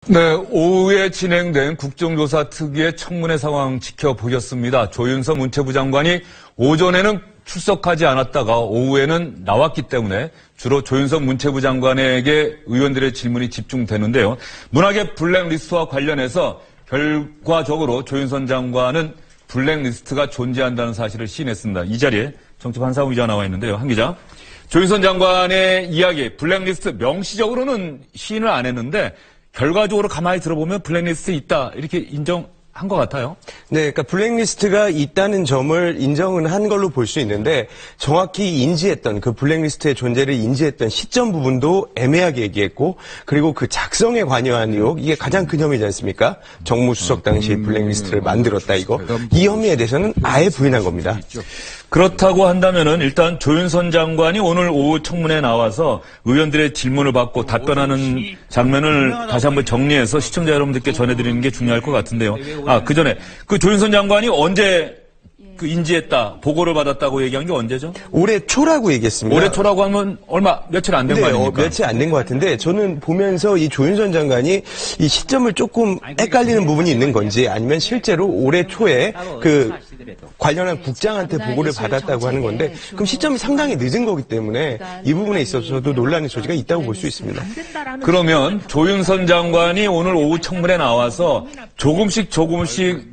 네, 오후에 진행된 국정조사 특위의 청문회 상황 지켜보셨습니다. 조윤선 문체부 장관이 오전에는 출석하지 않았다가 오후에는 나왔기 때문에 주로 조윤선 문체부 장관에게 의원들의 질문이 집중되는데요. 문학의 블랙리스트와 관련해서 결과적으로 조윤선 장관은 블랙리스트가 존재한다는 사실을 시인했습니다. 이 자리에 정치부 한상우 기자 나와 있는데요. 한 기자, 조윤선 장관의 이야기, 블랙리스트 명시적으로는 시인을 안 했는데 결과적으로 가만히 들어보면 블랙리스트 있다 이렇게 인정한 것 같아요. 네, 그러니까 블랙리스트가 있다는 점을 인정은 한 걸로 볼 수 있는데 정확히 인지했던 그 블랙리스트의 존재를 인지했던 시점 부분도 애매하게 얘기했고 그리고 그 작성에 관여한 의혹 이게 가장 큰 혐의지 않습니까? 정무수석 당시 블랙리스트를 만들었다 이거 이 혐의에 대해서는 아예 부인한 겁니다. 그렇다고 한다면은 일단 조윤선 장관이 오늘 오후 청문회에 나와서 의원들의 질문을 받고 답변하는 장면을 다시 한번 정리해서 시청자 여러분들께 전해드리는 게 중요할 것 같은데요. 그 전에 그 조윤선 장관이 언제 인지했다, 보고를 받았다고 얘기한 게 언제죠? 올해 초라고 얘기했습니다. 올해 초라고 하면 며칠 안 된 거 아닙니까? 며칠 안 된 것 같은데 저는 보면서 이 조윤선 장관이 이 시점을 조금 헷갈리는 부분이 있는 건지 아니면 실제로 올해 초에 그 관련한 국장한테 보고를 받았다고 하는 건데 그럼 시점이 상당히 늦은 거기 때문에 이 부분에 있어서도 논란의 소지가 있다고 볼 수 있습니다. 그러면 조윤선 장관이 오늘 오후 청문회에 나와서 조금씩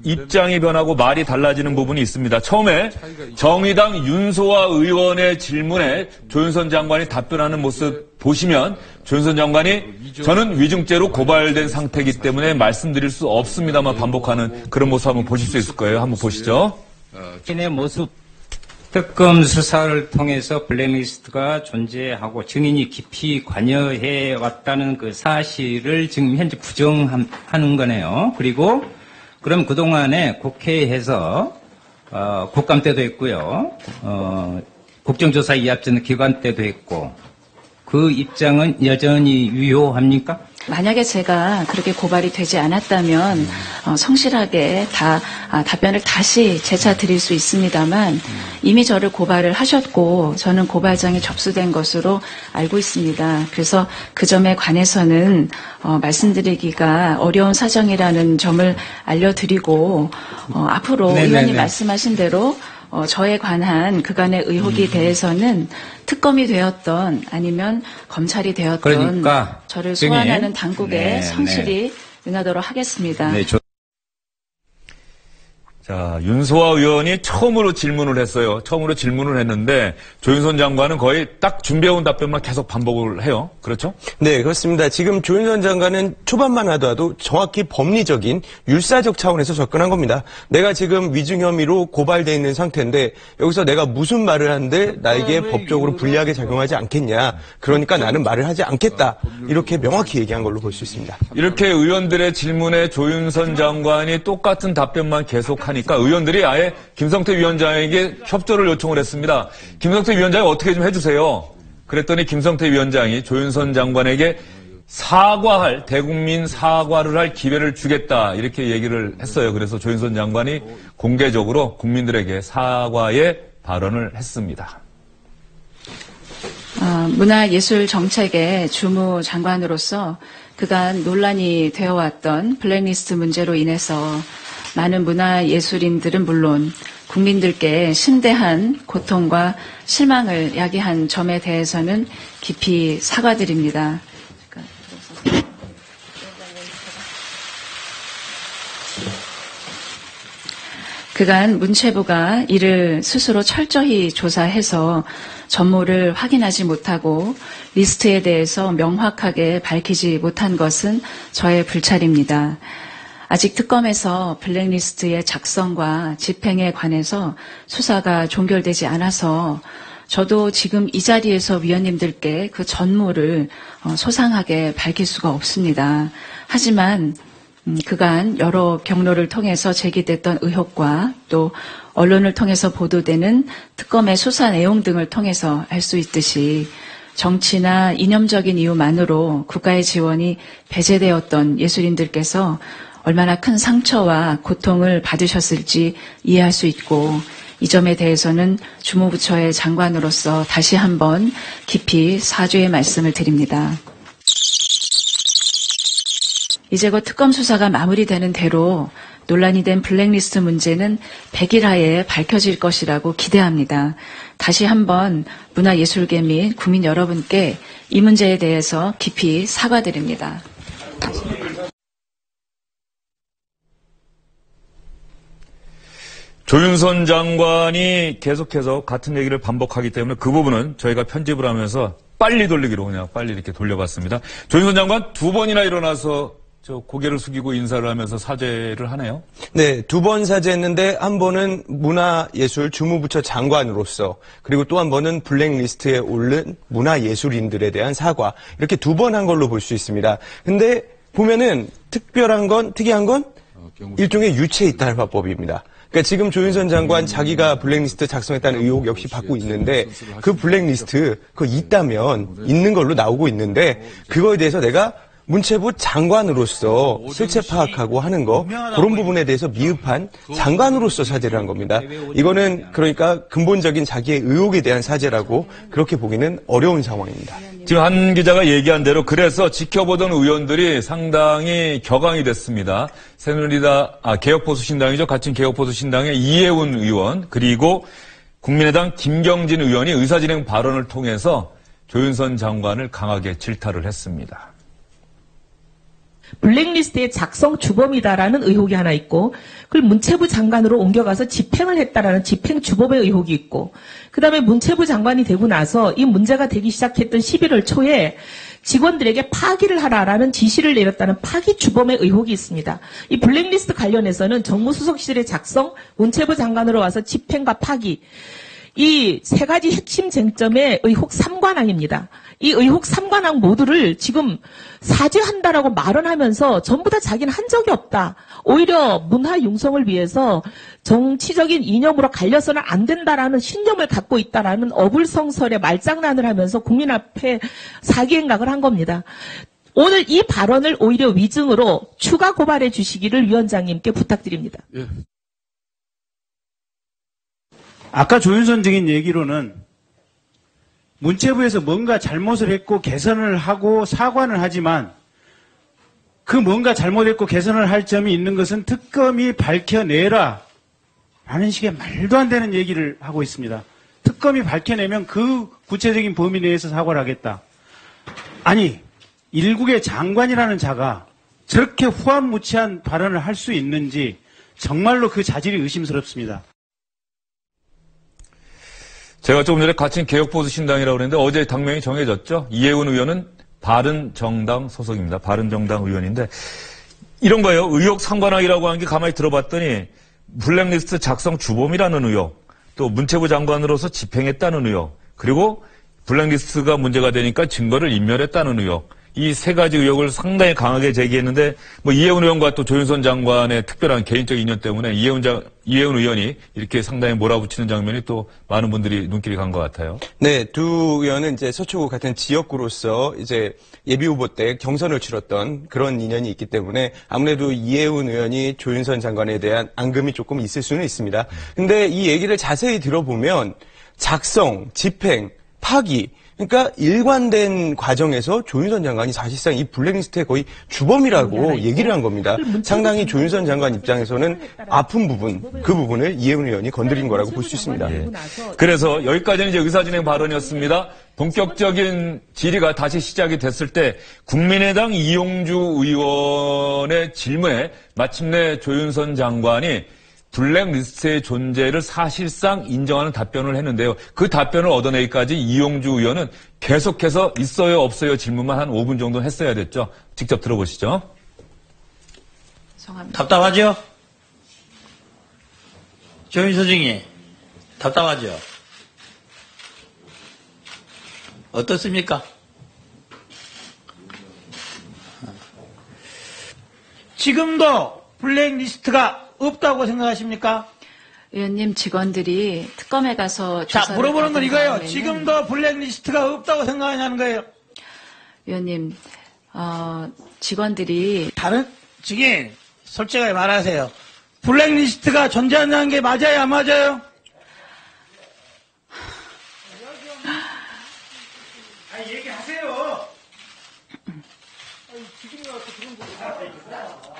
입장이 변하고 말이 달라지는 부분이 있습니다. 처음에 정의당 윤소아 의원의 질문에 조윤선 장관이 답변하는 모습 보시면 조윤선 장관이 저는 위증죄로 고발된 상태이기 때문에 말씀드릴 수 없습니다만 반복하는 그런 모습 한번 보실 수 있을 거예요. 한번 보시죠. 신의 모습 특검 수사를 통해서 블랙리스트가 존재하고 증인이 깊이 관여해 왔다는 그 사실을 지금 현재 부정하는 거네요. 그리고 그럼 그동안에 국회에서 국감 때도 했고요. 국정조사 이합전 기관 때도 했고 그 입장은 여전히 유효합니까? 만약에 제가 그렇게 고발이 되지 않았다면 성실하게 답변을 다시 재차 드릴 수 있습니다만 이미 저를 고발을 하셨고 저는 고발장이 접수된 것으로 알고 있습니다. 그래서 그 점에 관해서는 말씀드리기가 어려운 사정이라는 점을 알려드리고 앞으로 의원님 말씀하신 대로 저에 관한 그간의 의혹에 대해서는 특검이 되었던 아니면 검찰이 되었던 그러니까 저를 소환하는 당국에 성실히 응하도록 하겠습니다. 자, 윤소아 의원이 처음으로 질문을 했어요. 처음으로 질문을 했는데 조윤선 장관은 거의 딱 준비해온 답변만 계속 반복을 해요. 그렇죠? 네, 그렇습니다. 지금 조윤선 장관은 초반만 하더라도 정확히 법리적인 율사적 차원에서 접근한 겁니다. 내가 지금 위증 혐의로 고발돼 있는 상태인데 여기서 내가 무슨 말을 하는데 나에게 법적으로 불리하게 작용하지 않겠냐. 그러니까 나는 말을 하지 않겠다. 이렇게 명확히 얘기한 걸로 볼 수 있습니다. 이렇게 의원들의 질문에 조윤선 장관이 똑같은 답변만 계속하니까 의원들이 아예 김성태 위원장에게 협조를 요청을 했습니다. 김성태 위원장이 어떻게 좀 해주세요. 그랬더니 김성태 위원장이 조윤선 장관에게 대국민 사과를 할 기회를 주겠다 이렇게 얘기를 했어요. 그래서 조윤선 장관이 공개적으로 국민들에게 사과의 발언을 했습니다. 문화예술정책의 주무장관으로서 그간 논란이 되어왔던 블랙리스트 문제로 인해서 많은 문화예술인들은 물론 국민들께 심대한 고통과 실망을 야기한 점에 대해서는 깊이 사과드립니다. 그간 문체부가 이를 스스로 철저히 조사해서 전모를 확인하지 못하고 리스트에 대해서 명확하게 밝히지 못한 것은 저의 불찰입니다. 아직 특검에서 블랙리스트의 작성과 집행에 관해서 수사가 종결되지 않아서 저도 지금 이 자리에서 위원님들께 그 전모를 소상하게 밝힐 수가 없습니다. 하지만 그간 여러 경로를 통해서 제기됐던 의혹과 또 언론을 통해서 보도되는 특검의 수사 내용 등을 통해서 알 수 있듯이 정치나 이념적인 이유만으로 국가의 지원이 배제되었던 예술인들께서 얼마나 큰 상처와 고통을 받으셨을지 이해할 수 있고 이 점에 대해서는 주무부처의 장관으로서 다시 한번 깊이 사죄의 말씀을 드립니다. 이제 곧 특검 수사가 마무리되는 대로 논란이 된 블랙리스트 문제는 100일 하에 밝혀질 것이라고 기대합니다. 다시 한번 문화예술계 및 국민 여러분께 이 문제에 대해서 깊이 사과드립니다. 조윤선 장관이 계속해서 같은 얘기를 반복하기 때문에 그 부분은 저희가 편집을 하면서 빨리 돌리기로 그냥 빨리 이렇게 돌려봤습니다. 조윤선 장관 두 번이나 일어나서 고개를 숙이고 인사를 하면서 사죄를 하네요. 네, 두 번 사죄했는데 한 번은 문화예술 주무부처 장관으로서 그리고 또 한 번은 블랙리스트에 오른 문화예술인들에 대한 사과 이렇게 두 번 한 걸로 볼 수 있습니다. 근데 보면은 특이한 건 일종의 유체 이탈 화법입니다. 그러니까 지금 조윤선 장관 자기가 블랙리스트 작성했다는 의혹 역시 받고 있는데 그 블랙리스트 그거 있다면 있는 걸로 나오고 있는데 그거에 대해서 내가 문체부 장관으로서 실체 파악하고 하는 거 그런 부분에 대해서 미흡한 장관으로서 사죄를 한 겁니다. 이거는 그러니까 근본적인 자기의 의혹에 대한 사죄라고 그렇게 보기는 어려운 상황입니다. 지금 한 기자가 얘기한 대로 그래서 지켜보던 의원들이 상당히 격앙이 됐습니다. 개혁보수신당이죠. 같은 개혁보수신당의 이해운 의원 그리고 국민의당 김경진 의원이 의사진행 발언을 통해서 조윤선 장관을 강하게 질타를 했습니다. 블랙리스트의 작성 주범이다라는 의혹이 하나 있고, 그리고 문체부 장관으로 옮겨가서 집행을 했다라는 집행 주범의 의혹이 있고, 그 다음에 문체부 장관이 되고 나서 이 문제가 되기 시작했던 11월 초에 직원들에게 파기를 하라라는 지시를 내렸다는 파기 주범의 의혹이 있습니다. 이 블랙리스트 관련해서는 정무수석실의 작성, 문체부 장관으로 와서 집행과 파기, 이 세 가지 핵심 쟁점의 의혹 3관왕입니다. 이 의혹 3관왕 모두를 지금 사죄한다라고 말은 하면서 전부 다 자기는 한 적이 없다. 오히려 문화 융성을 위해서 정치적인 이념으로 갈려서는 안 된다라는 신념을 갖고 있다라는 어불성설의 말장난을 하면서 국민 앞에 사기행각을 한 겁니다. 오늘 이 발언을 오히려 위증으로 추가 고발해 주시기를 위원장님께 부탁드립니다. 예. 아까 조윤선 증인 얘기로는 문체부에서 뭔가 잘못을 했고 개선을 하고 사과는 하지만 그 뭔가 잘못했고 개선을 할 점이 있는 것은 특검이 밝혀내라 라는 식의 말도 안 되는 얘기를 하고 있습니다. 특검이 밝혀내면 그 구체적인 범위 내에서 사과를 하겠다. 아니, 일국의 장관이라는 자가 저렇게 후한무치한 발언을 할 수 있는지 정말로 그 자질이 의심스럽습니다. 제가 조금 전에 같은 개혁보수신당이라고 그랬는데 어제 당명이 정해졌죠. 이해운 의원은 바른정당 소속입니다. 바른정당 의원인데 이런 거예요. 의혹 상관왕이라고 하는 게 가만히 들어봤더니 블랙리스트 작성 주범이라는 의혹, 또 문체부 장관으로서 집행했다는 의혹, 그리고 블랙리스트가 문제가 되니까 증거를 인멸했다는 의혹. 이 세 가지 의혹을 상당히 강하게 제기했는데 이해운 의원과 또 조윤선 장관의 특별한 개인적 인연 때문에 이해운 의원이 이렇게 상당히 몰아붙이는 장면이 또 많은 분들이 눈길이 간 것 같아요. 네, 두 의원은 이제 서초구 같은 지역구로서 이제 예비 후보 때 경선을 치렀던 그런 인연이 있기 때문에 아무래도 이해운 의원이 조윤선 장관에 대한 앙금이 조금 있을 수는 있습니다. 근데 이 얘기를 자세히 들어보면 작성, 집행, 파기 그러니까 일관된 과정에서 조윤선 장관이 사실상 이 블랙리스트의 거의 주범이라고 얘기를 한 겁니다. 상당히 조윤선 장관 입장에서는 아픈 부분, 그 부분을 이해운 의원이 건드린 거라고 볼 수 있습니다. 예. 그래서 여기까지는 이제 의사진행 발언이었습니다. 본격적인 질의가 다시 시작이 됐을 때 국민의당 이용주 의원의 질문에 마침내 조윤선 장관이 블랙리스트의 존재를 사실상 인정하는 답변을 했는데요. 그 답변을 얻어내기까지 이용주 의원은 계속해서 있어요 없어요 질문만 한 5분 정도 했어야 됐죠. 직접 들어보시죠. 성함. 답답하죠? 조윤선 증인 답답하죠? 어떻습니까? 지금도 블랙리스트가 없다고 생각하십니까? 의원님 직원들이 특검에 가서 자, 조사를 물어보는 건 받은 이거예요. 다음에는 지금도 블랙리스트가 없다고 생각하냐는 거예요. 의원님 직원들이 다른 증인 솔직하게 말하세요. 블랙리스트가 존재한다는 게 맞아요, 안 맞아요? 아니, 얘기하세요.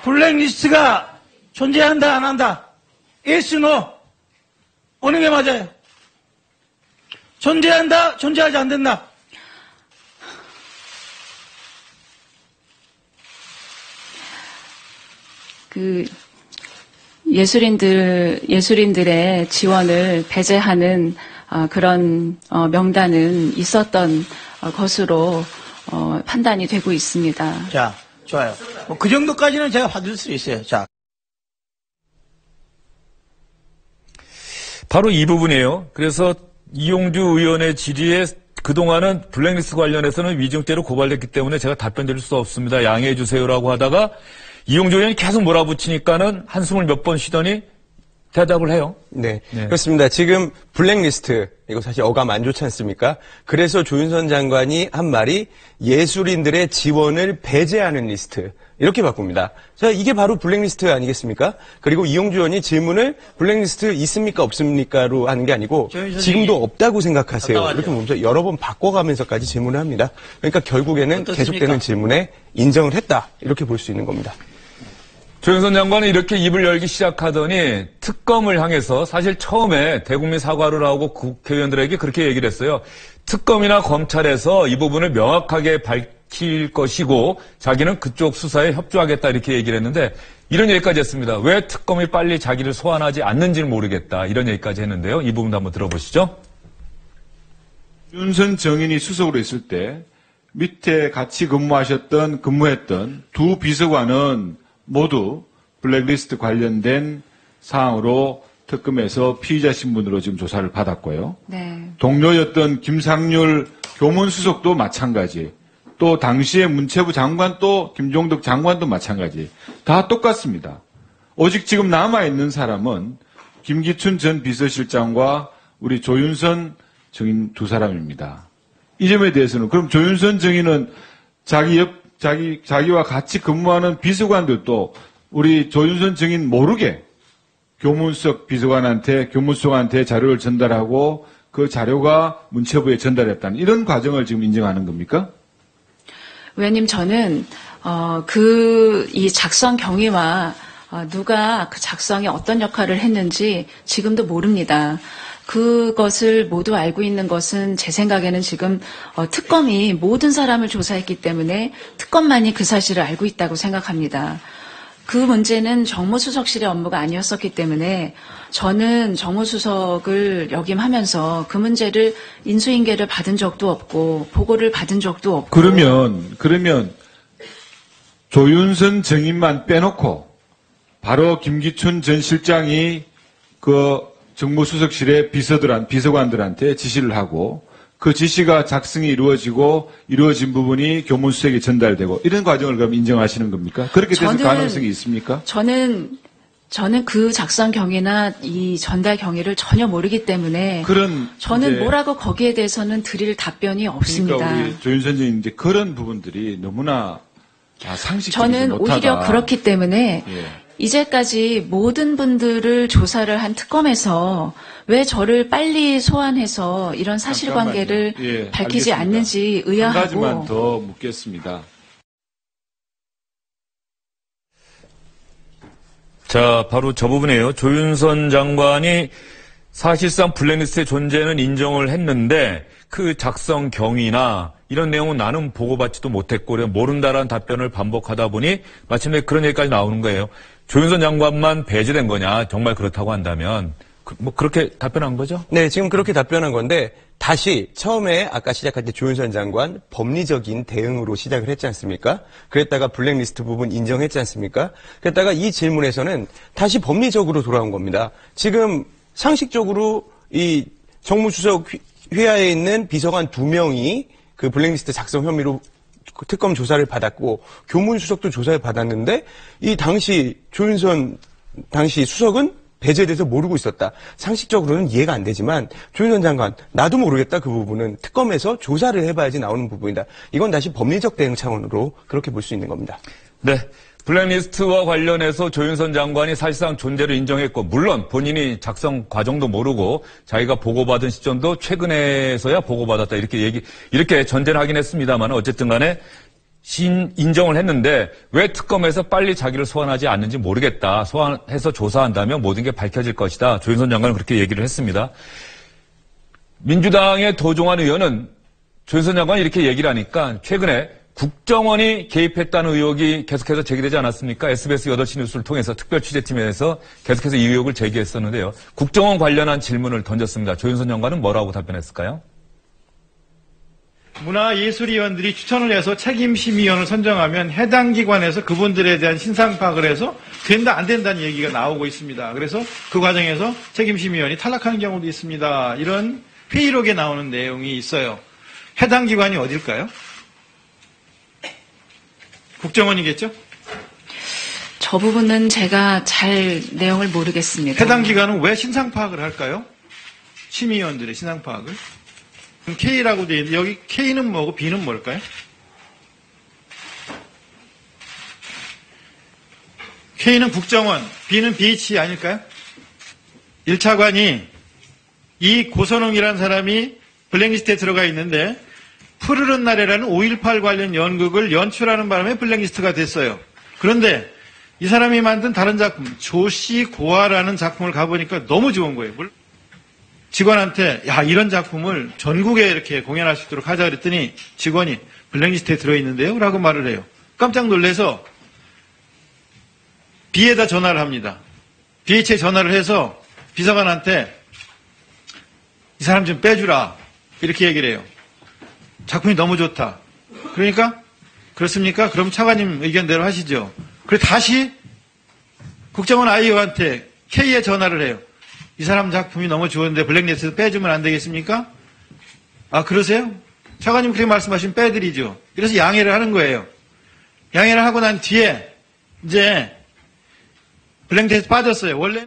블랙리스트가 존재한다, 안 한다? yes, no. 어느 게 맞아요? 존재한다, 존재하지 않는다? 그 예술인들의 지원을 배제하는 그런 명단은 있었던 것으로 판단이 되고 있습니다. 자, 좋아요. 뭐 그 정도까지는 제가 받을 수 있어요. 자. 바로 이 부분이에요. 그래서 이용주 의원의 질의에 그동안은 블랙리스트 관련해서는 위증죄로 고발됐기 때문에 제가 답변 드릴 수 없습니다. 양해해 주세요라고 하다가 이용주 의원이 계속 몰아붙이니까는 한숨을 몇 번 쉬더니 대답을 해요. 네, 그렇습니다. 지금 블랙리스트, 이거 사실 어감 안 좋지 않습니까? 그래서 조윤선 장관이 한 말이 예술인들의 지원을 배제하는 리스트, 이렇게 바꿉니다. 자, 이게 바로 블랙리스트 아니겠습니까? 그리고 이용주 의원이 질문을 블랙리스트 있습니까 없습니까로 하는 게 아니고 지금도 없다고 생각하세요. 이렇게 보면서 여러 번 바꿔가면서까지 질문을 합니다. 그러니까 결국에는 어떻습니까? 계속되는 질문에 인정을 했다, 이렇게 볼 수 있는 겁니다. 조윤선 장관은 이렇게 입을 열기 시작하더니 특검을 향해서 사실 처음에 대국민 사과를 하고 국회의원들에게 그렇게 얘기를 했어요. 특검이나 검찰에서 이 부분을 명확하게 밝힐 것이고 자기는 그쪽 수사에 협조하겠다 이렇게 얘기를 했는데 이런 얘기까지 했습니다. 왜 특검이 빨리 자기를 소환하지 않는지는 모르겠다 이런 얘기까지 했는데요. 이 부분도 한번 들어보시죠. 윤선 정인이 수석으로 있을 때 밑에 같이 근무했던 두 비서관은 모두 블랙리스트 관련된 사항으로 특검에서 피의자 신분으로 지금 조사를 받았고요. 네. 동료였던 김상률 교문수석도 마찬가지. 또 당시에 문체부 장관 또 김종덕 장관도 마찬가지. 다 똑같습니다. 오직 지금 남아있는 사람은 김기춘 전 비서실장과 우리 조윤선 정인 두 사람입니다. 이 점에 대해서는 그럼 조윤선 정인은 자기와 같이 근무하는 비서관들도 우리 조윤선 정인 모르게 교문수석한테 자료를 전달하고 그 자료가 문체부에 전달했다는 이런 과정을 지금 인정하는 겁니까? 의원님, 저는 이 작성 경위와 누가 그 작성에 어떤 역할을 했는지 지금도 모릅니다. 그것을 모두 알고 있는 것은 제 생각에는 지금 특검이 모든 사람을 조사했기 때문에 특검만이 그 사실을 알고 있다고 생각합니다. 그 문제는 정무수석실의 업무가 아니었었기 때문에 저는 정무수석을 역임하면서 그 문제를 인수인계를 받은 적도 없고 보고를 받은 적도 없고. 그러면 조윤선 정인만 빼놓고 바로 김기춘 전 실장이 그 정무수석실의 비서관들한테 지시를 하고 그 지시가 작성이 이루어진 부분이 교문수석에 전달되고 이런 과정을 그럼 인정하시는 겁니까? 그렇게 돼서 가능성이 있습니까? 저는 그 작성 경위나 이 전달 경위를 전혀 모르기 때문에 저는 뭐라고 거기에 대해서는 드릴 답변이 없습니다. 그러니까 우리 조윤선 정인 이제 그런 부분들이 너무나 상식적이지 저는 못하다. 오히려 그렇기 때문에 이제까지 모든 분들을 조사를 한 특검에서 왜 저를 빨리 소환해서 이런 사실관계를 밝히지 알겠습니다. 않는지 의아하고. 한 가지만 더 묻겠습니다. 자, 바로 저 부분이에요. 조윤선 장관이 사실상 블랙리스트의 존재는 인정을 했는데 그 작성 경위나 이런 내용은 나는 보고받지도 못했고 모른다라는 답변을 반복하다 보니 마침내 그런 얘기까지 나오는 거예요. 조윤선 장관만 배제된 거냐? 정말 그렇다고 한다면 그렇게 답변한 거죠? 네, 지금 그렇게 답변한 건데 다시 처음에 아까 시작할 때 조윤선 장관 법리적인 대응으로 시작을 했지 않습니까? 그랬다가 블랙리스트 부분 인정했지 않습니까? 그랬다가 이 질문에서는 다시 법리적으로 돌아온 겁니다. 지금 상식적으로 이 정무수석 휘하에 있는 비서관 2명이 그 블랙리스트 작성 혐의로 특검 조사를 받았고 교문수석도 조사를 받았는데 이 당시 조윤선 당시 수석은 배제돼서 모르고 있었다. 상식적으로는 이해가 안 되지만 조윤선 장관 나도 모르겠다. 그 부분은 특검에서 조사를 해봐야지 나오는 부분이다. 이건 다시 법리적 대응 차원으로 그렇게 볼 수 있는 겁니다. 네. 블랙리스트와 관련해서 조윤선 장관이 사실상 존재를 인정했고 물론 본인이 작성 과정도 모르고 자기가 보고받은 시점도 최근에서야 보고받았다 이렇게 전제를 하긴 했습니다만 어쨌든 간에 인정을 했는데 왜 특검에서 빨리 자기를 소환하지 않는지 모르겠다. 소환해서 조사한다면 모든 게 밝혀질 것이다. 조윤선 장관은 그렇게 얘기를 했습니다. 민주당의 도종환 의원은 조윤선 장관이 이렇게 얘기를 하니까 최근에 국정원이 개입했다는 의혹이 계속해서 제기되지 않았습니까? SBS 8시 뉴스를 통해서 특별취재팀에서 계속해서 이 의혹을 제기했었는데요. 국정원 관련한 질문을 던졌습니다. 조윤선 장관은 뭐라고 답변했을까요? 문화예술위원들이 추천을 해서 책임심의위원을 선정하면 해당 기관에서 그분들에 대한 신상 파악을 해서 된다 안 된다는 얘기가 나오고 있습니다. 그래서 그 과정에서 책임심의위원이 탈락하는 경우도 있습니다. 이런 회의록에 나오는 내용이 있어요. 해당 기관이 어딜까요? 국정원이겠죠? 저 부분은 제가 잘 내용을 모르겠습니다. 해당 기관은 왜 신상 파악을 할까요? 심의위원들의 신상 파악을. K라고 되어 있는데 여기 K는 뭐고 B는 뭘까요? K는 국정원, B는 BH 아닐까요? 1차관이 이 고선홍이라는 사람이 블랙리스트에 들어가 있는데 푸르른 날에라는 5.18 관련 연극을 연출하는 바람에 블랙리스트가 됐어요. 그런데 이 사람이 만든 다른 작품 조씨 고아라는 작품을 가보니까 너무 좋은 거예요. 직원한테 야 이런 작품을 전국에 이렇게 공연할 수 있도록 하자 그랬더니 직원이 블랙리스트에 들어있는데요? 라고 말을 해요. 깜짝 놀라서 B에다 전화를 합니다. BH에 전화를 해서 비서관한테 이 사람 좀 빼주라 이렇게 얘기를 해요. 작품이 너무 좋다. 그러니까 그렇습니까? 그럼 차관님 의견대로 하시죠. 그래 다시 국정원 IO한테 K에 전화를 해요. 이 사람 작품이 너무 좋은데 블랙리스트 빼주면 안 되겠습니까? 아 그러세요? 차관님 그렇게 말씀하시면 빼드리죠. 그래서 양해를 하는 거예요. 양해를 하고 난 뒤에 이제 블랙리스트 빠졌어요. 원래.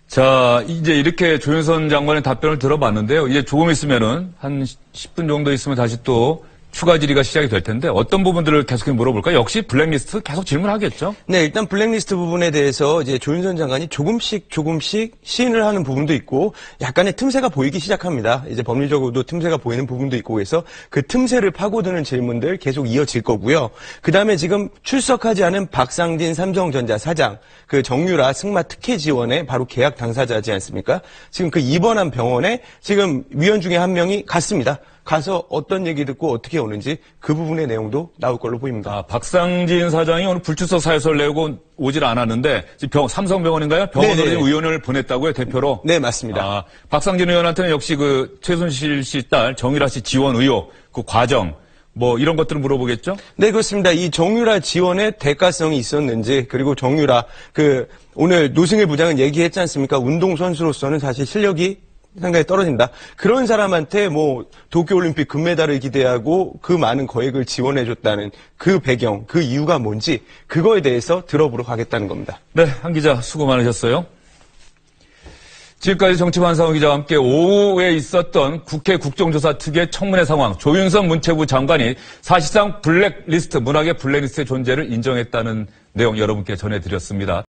자, 이제 이렇게 조윤선 장관의 답변을 들어봤는데요. 이제 조금 있으면은 한 10분 정도 있으면 다시 또 추가 질의가 시작이 될 텐데 어떤 부분들을 계속 물어볼까요? 역시 블랙리스트 계속 질문하겠죠? 네, 일단 블랙리스트 부분에 대해서 이제 조윤선 장관이 조금씩 시인을 하는 부분도 있고 약간의 틈새가 보이기 시작합니다. 이제 법률적으로도 틈새가 보이는 부분도 있고 그래서 그 틈새를 파고드는 질문들 계속 이어질 거고요. 그다음에 지금 출석하지 않은 박상진 삼성전자 사장, 그 정유라 승마 특혜 지원의 바로 계약 당사자지 않습니까? 지금 그 입원한 병원에 지금 위원 중에 한 명이 갔습니다. 가서 어떤 얘기 듣고 어떻게 오는지 그 부분의 내용도 나올 걸로 보입니다. 아, 박상진 사장이 오늘 불출석 사유서를 내고 오질 않았는데 지금 삼성병원인가요? 병원으로 네네. 의원을 보냈다고요, 대표로? 네, 맞습니다. 아, 박상진 의원한테는 역시 그 최순실 씨 딸 정유라 씨 지원 의혹, 그 과정 뭐 이런 것들을 물어보겠죠? 네, 그렇습니다. 이 정유라 지원의 대가성이 있었는지 그리고 정유라 오늘 노승일 부장은 얘기했지 않습니까? 운동선수로서는 사실 실력이 상당히 떨어진다. 그런 사람한테 도쿄올림픽 금메달을 기대하고 그 많은 거액을 지원해줬다는 그 배경, 그 이유가 뭔지 그거에 대해서 들어보러 가겠다는 겁니다. 네, 한 기자 수고 많으셨어요. 지금까지 정치반상훈 기자와 함께 오후에 있었던 국회 국정조사 특위의 청문회 상황, 조윤선 문체부 장관이 사실상 문학의 블랙리스트의 존재를 인정했다는 내용 여러분께 전해드렸습니다.